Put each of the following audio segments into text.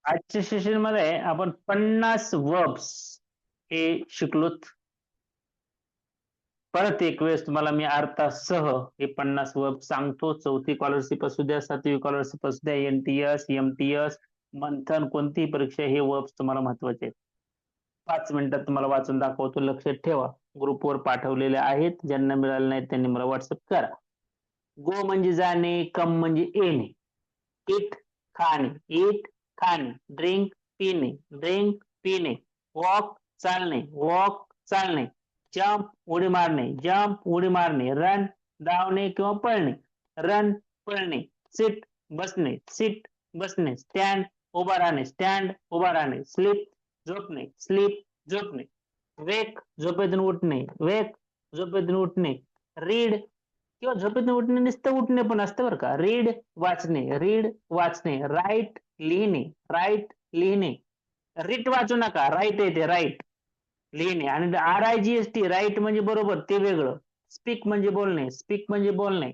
आजच्या सेशन मध्ये आपण 50 वर्ब्स हे शिकलोत. परत एक वेळेस तुम्हाला मी अर्थासह हे 50 वर्ब सांगतो. चौथी स्कॉलरशिप असू द्या, सातवी स्कॉलरशिप असू द्या, NTS, MTS, मंथन कोणतीही परीक्षा, हे वर्ब्स तुम्हाला महत्वाचे आहेत. 5 मिनिटात तुम्हाला वाचून दाखवतो, लक्षात ठेवा. ग्रुपवर पाठवलेले आहेत, ज्यांना मिळाले नाहीत त्यांनी मला व्हॉट्सअप करा. गो म्हणजे जाणे, कम म्हणजे येणे, इट खाणे, इट खाणे, ड्रिंक पिणे, ड्रिंक पिणे, वॉक चालणे, वॉक चालणे, जंप उडी मारणे, जंप उडी मारणे, रन धावणे किंवा पळणे, रन पळणे, सिट बसणे, सिट बसणे, स्टँड उभा राहणे, स्टँड उभा राहणे, स्लीप झोपणे, स्लीप झोपणे, वेक झोपेतून उठणे, वेक झोपेतून उठणे, रीड किंवा झोपेतून उठणे नुसतं उठणे पण असतं बरं का. रीड वाचणे, रीड वाचणे, राईट लिहिणे, राईट लिहिणे, रीट वाचू नका, राईट येते, राईट लिहिणे. आणि RIGST राईट म्हणजे बरोबर, ते वेगळं. स्पीक म्हणजे बोलणे, स्पीक म्हणजे बोलणे,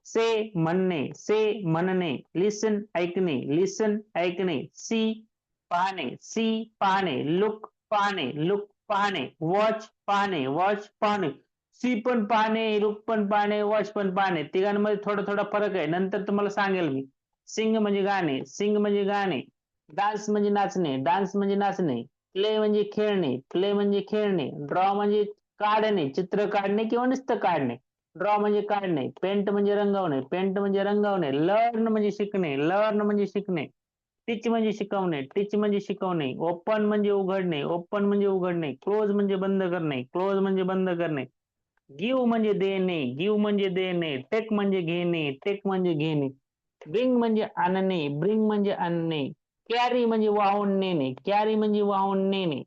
से म्हणणे, से म्हणणे, लिसन ऐकणे, लिसन ऐकणे, सी पाहणे, सी पाहणे, लुक पाहणे, लुक पाहणे, वॉच पाहणे, वॉच पाहणे. सी पण पाहणे, लुक पण पाहणे, वॉच पण पाहणे, तिघांमध्ये थोडा थोडा फरक आहे, नंतर तुम्हाला सांगेल मी. सिंग म्हणजे गाणे, सिंग म्हणजे गाणे, डान्स म्हणजे नाचणे, डान्स म्हणजे नाचणे, प्ले म्हणजे खेळणे, प्ले म्हणजे खेळणे, ड्रॉ म्हणजे काढणे, चित्र काढणे किंवा नुसतं काढणे, ड्रॉ म्हणजे काढणे, पेंट म्हणजे रंगवणे, पेंट म्हणजे रंगवणे, लर्न म्हणजे शिकणे, लर्न म्हणजे शिकणे, टीच म्हणजे शिकवणे, टीच म्हणजे शिकवणे, ओपन म्हणजे उघडणे, ओपन म्हणजे उघडणे, क्लोज म्हणजे बंद करणे, क्लोज म्हणजे बंद करणे, गिव्ह म्हणजे देणे, गिव्ह म्हणजे देणे, टेक म्हणजे घेणे, टेक म्हणजे घेणे, ब्रिंग म्हणजे आणणे, ब्रिंग म्हणजे आणणे, कॅरी म्हणजे वाहून नेणे, कॅरी म्हणजे वाहून नेणे,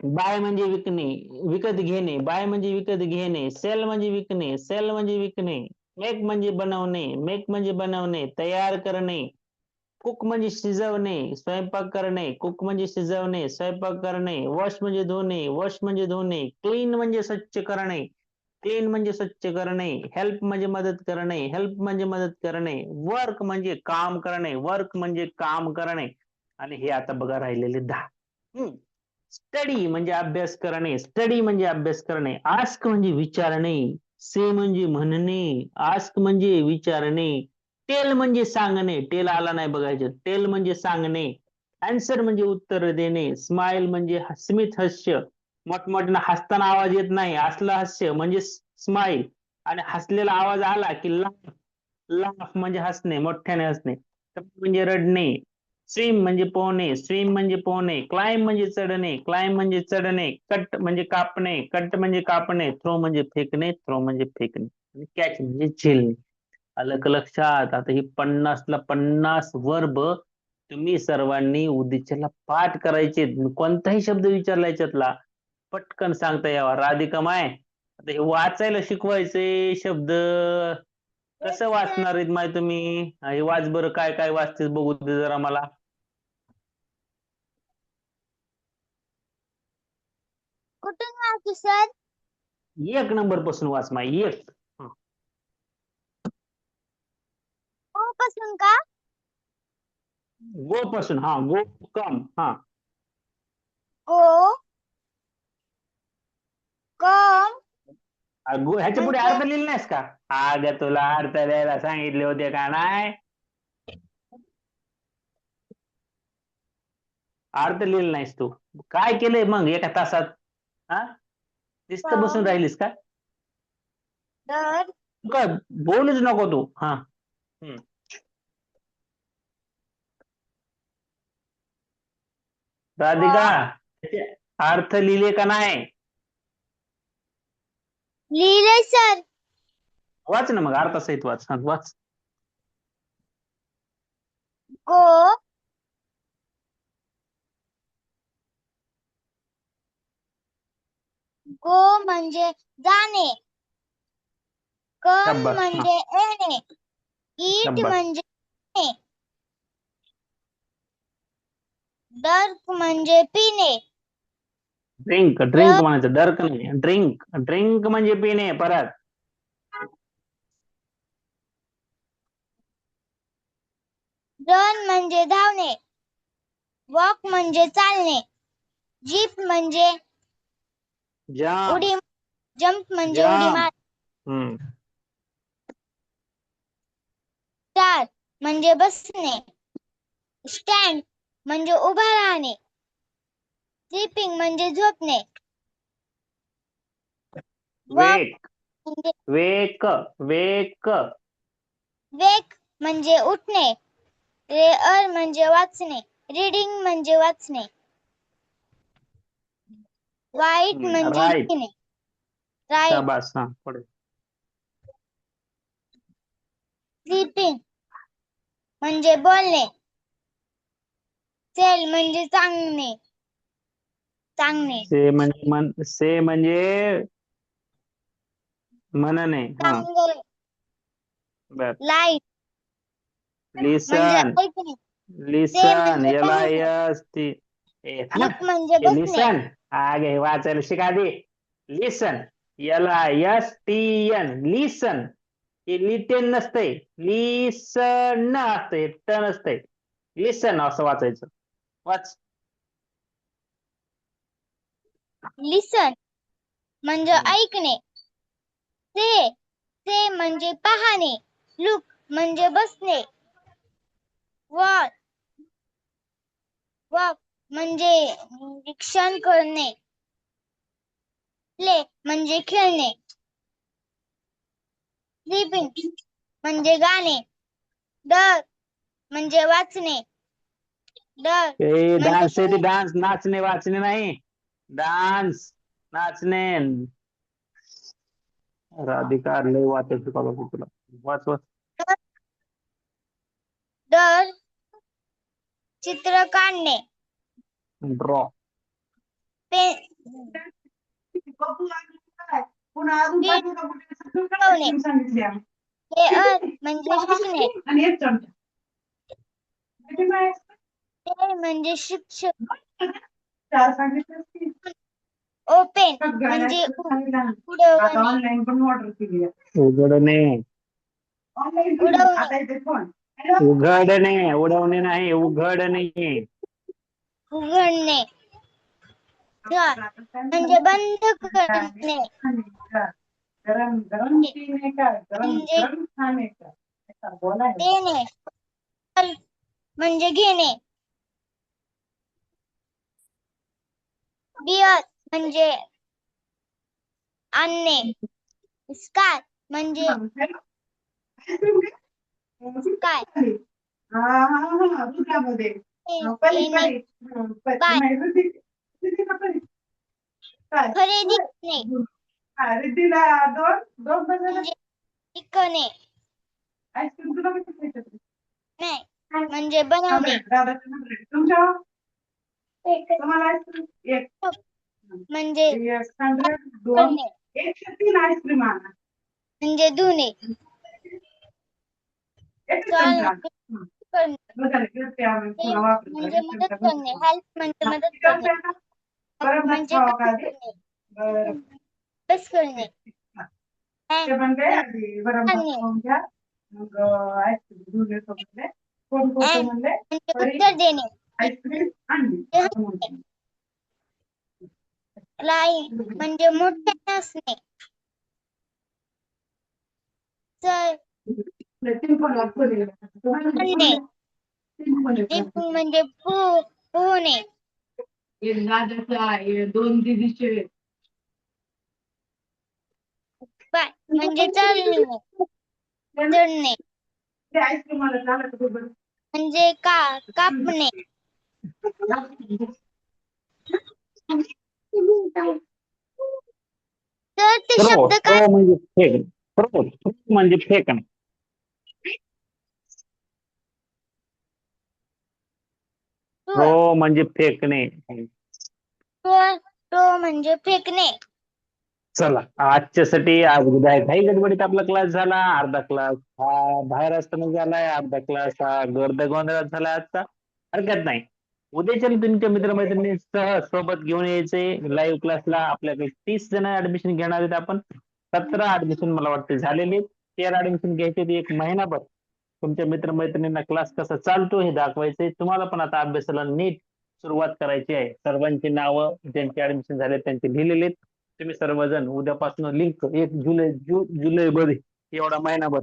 बाय म्हणजे विकणे, विकत घेणे, बाय म्हणजे विकत घेणे, सेल म्हणजे विकणे, सेल म्हणजे विकणे, मेक म्हणजे बनवणे, मेक म्हणजे बनवणे, तयार करणे, कुक म्हणजे शिजवणे, स्वयंपाक करणे, कुक म्हणजे शिजवणे, स्वयंपाक करणे, वॉश म्हणजे धुणे, वॉश म्हणजे धुणे, क्लीन म्हणजे स्वच्छ करणे, क्लीन म्हणजे स्वच्छ करणे, हेल्प म्हणजे मदत करणे, हेल्प म्हणजे मदत करणे, वर्क म्हणजे काम करणे, वर्क म्हणजे काम करणे. आणि हे आता बघा राहिलेले 10. स्टडी म्हणजे अभ्यास करणे, स्टडी म्हणजे अभ्यास करणे, आस्क म्हणजे विचारणे, से म्हणजे म्हणणे, आस्क म्हणजे विचारणे, टेल म्हणजे सांगणे, टेल आला नाही बघायचे, टेल म्हणजे सांगणे, आन्सर म्हणजे उत्तर देणे, स्माइल म्हणजे स्मित हास्य, मोठमोठ्यानं हसताना आवाज येत नाही असलं हास्य म्हणजे स्माइल, आणि हसलेला आवाज आला की लाफ, लाफ म्हणजे हसणे, मोठ्याने हसणे, म्हणजे रडणे, स्विम म्हणजे पोहणे, स्विम म्हणजे पोहणे, क्लाइम म्हणजे चढणे, क्लाइम म्हणजे चढणे, कट म्हणजे कापणे, कट म्हणजे कापणे, थ्रो म्हणजे फेकणे, थ्रो म्हणजे फेकणे, आणि कॅच म्हणजे झेलणे. आलं का लक्षात? आता ही 50ला 50 वर्ब तुम्ही सर्वांनी उद्याच्याला पाठ करायचे. कोणताही शब्द विचारला याच्यातला पटकन सांगता यावा. राधिका माय, आता हे वाचायला शिकवायचे शब्द कसं वाचणार आहेत माय तुम्ही? हे वाच बरं, काय काय वाचतेस बघू दे जरा मला. कुठून वाचू सर? 1 नंबर पासून वाच माय, एक. ओ पासून का? गो पासून, हा, गो, कम, हा. गो, कम ह्याच्या पुढे म्हणजे अर्थ लिहिले नाहीस का? अगं तुला अर्थ द्यायला सांगितले होते का नाही? अर्थ लिहिले नाहीस तू, काय केलंय मग एका तासात? हा, नुसतं बसून कम, राहिलीस का? दर, तू काय बोलूच नको तू. हा. राधिका, वॉक, त्याचे अर्थ लिहिले का नाही? लिहिलंय सर. वाच ना मग, अर्थसहित वाच, हा, वाच. गो, गो म्हणजे जाणे, कम शब्बास, हा, म्हणजे येणे, ईट शब्बास. म्हणजे पिणे, दर्क म्हणजे पिणे, ड्रिंक, ड्रिंक ड म्हणायचं, डर्क नाही, ड्रिंक, ड्रिंक म्हणजे पिणे. परत रन म्हणजे धावणे. वॉक म्हणजे चालणे. जीप म्हणजे जम्प उडी. जम्प म्हणजे उडी जम्प मार. स्टार म्हणजे बसणे. स्टँड म्हणजे उभा राहणे. स्लीपिंग म्हणजे झोपणे. वेक म्हणजे वेक वेक वेक म्हणजे उठणे. रेअर म्हणजे वाचणे. रीडिंग म्हणजे वाचणे. वाईट म्हणजे राईट लिहिणे. राईट. शाबास हा पुढे स्लीपिंग म्हणजे बोलणे. सेल म्हणजे सांगणे. सांगणे. से म्हणजे म्हणणे हा सांगणे. बर लाईट म्हणजे लिसन ऐकणे. ते लिसन म्हणजे पाहणे. LIST लुक म्हणजे बघणे. लिसन आगे वाचायला शिका दे लिसन LISTN लिसन हे लिटेन नसतंय लिसन असतंय टन असतंय लिसन असं वाचायचं वाच लिसन म्हणजे ऐकणे. से म्हणजे पाहणे. लुक म्हणजे बसणे. वॉक म्हणजे निरीक्षण करणे. प्ले म्हणजे खेळणे. स्लीपिंग म्हणजे गाणे. डर म्हणजे वाचणे. डर म्हणजे डान्स आहे डान्स नाचणे वाचणे नाही डान्स नाचणे राधिका लय वाचायचं का तुला वाच वाच डर चित्र काढणे. ड्रॉ पेन म्हणजे शिकणे. ते म्हणजे शिक्षक. ओपेन म्हणजे उडवणे. उघडणे उडवणे. उघडणे उडवणे नाही उघडणे उघडणे. म्हणजे बंद करणे. म्हणजे देणे. म्हणजे घेणे. बिअर म्हणजे आणणे. स्काय म्हणजे काय येणे. बाय खरेदी करणे. म्हणजे विकणे. नाही म्हणजे बनवणे. म्हणजे करणे. म्हणजे धुणे. करणे. म्हणजे मदत करणे. हेल्प म्हणजे मदत करणे. म्हणजे काम करणे. बस करणे. आणणे. म्हणजे उत्तर देणे. लाईन म्हणजे मोठे असणे. चल म्हणणे. म्हणजे पोहणे. बाय म्हणजे चढणे. चढणे म्हणजे कापणे. तर ते थ्रो शब्द काय? थ्रो म्हणजे फेक थ्रो थ्रो म्हणजे फेकणे थ्रो म्हणजे फेकणे तो म्हणजे फेकणे. चला आजच्यासाठी आज घाई गडबडीत आपला क्लास झाला अर्धा क्लास हा बाहेर असताना झालाय अर्धा क्लास हा गर्द गोंधळात झाला आजचा हरकत नाही उद्याच्या तुमच्या मित्रमैत्रिणी सह सोबत घेऊन यायचे लाईव्ह क्लासला आपल्याकडे 30 जण ऍडमिशन घेणार आहेत आपण 17 ऍडमिशन मला वाटते झालेले 13 ऍडमिशन घ्यायचे एक महिनाभर तुमच्या मित्रमैत्रिणींना क्लास कसा चालतो हे दाखवायचंय. तुम्हाला पण आता अभ्यासाला नीट सुरुवात करायची आहे. सर्वांची नावं ज्यांचे ऍडमिशन झाले त्यांचे लिहिलेले आहेत. तुम्ही सर्वजण उद्यापासून लिंक 1 जुलै एवढा महिनाभर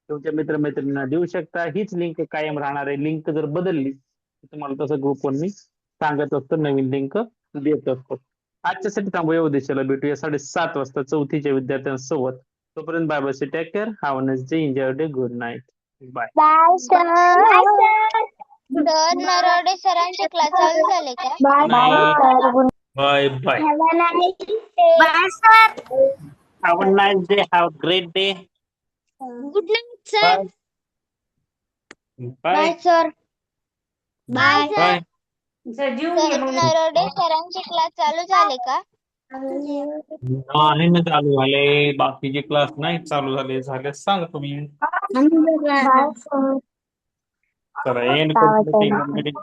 तुमच्या मित्रमैत्रिणींना देऊ शकता. हीच लिंक कायम राहणार आहे. लिंक जर बदलली तर तुम्हाला तसं ग्रुपवर मी सांगत असतो, नवीन लिंक देत असतो. आजच्यासाठी थांबूया, उद्देशाला भेटूया 7:30 वाजता चौथीच्या विद्यार्थ्यांसोबत. तोपर्यंत bye bye, take care, have a nice day, enjoy day, good night, bye. Bye sir. Sir Narode सरांचे क्लास चालू झाले का? Bye bye bye. Have a nice day. Bye sir. Have a nice day, have a great day. Good night sir. Bye bye bye sir. Bye. Bye. Sir Narode सरांचे class चालू झाले का? नाही ना चालू झाले, बाकीचे क्लास नाही चालू झाले. झाले सांग तुम्ही. Bye sir. चला एंड करतो मीटिंग.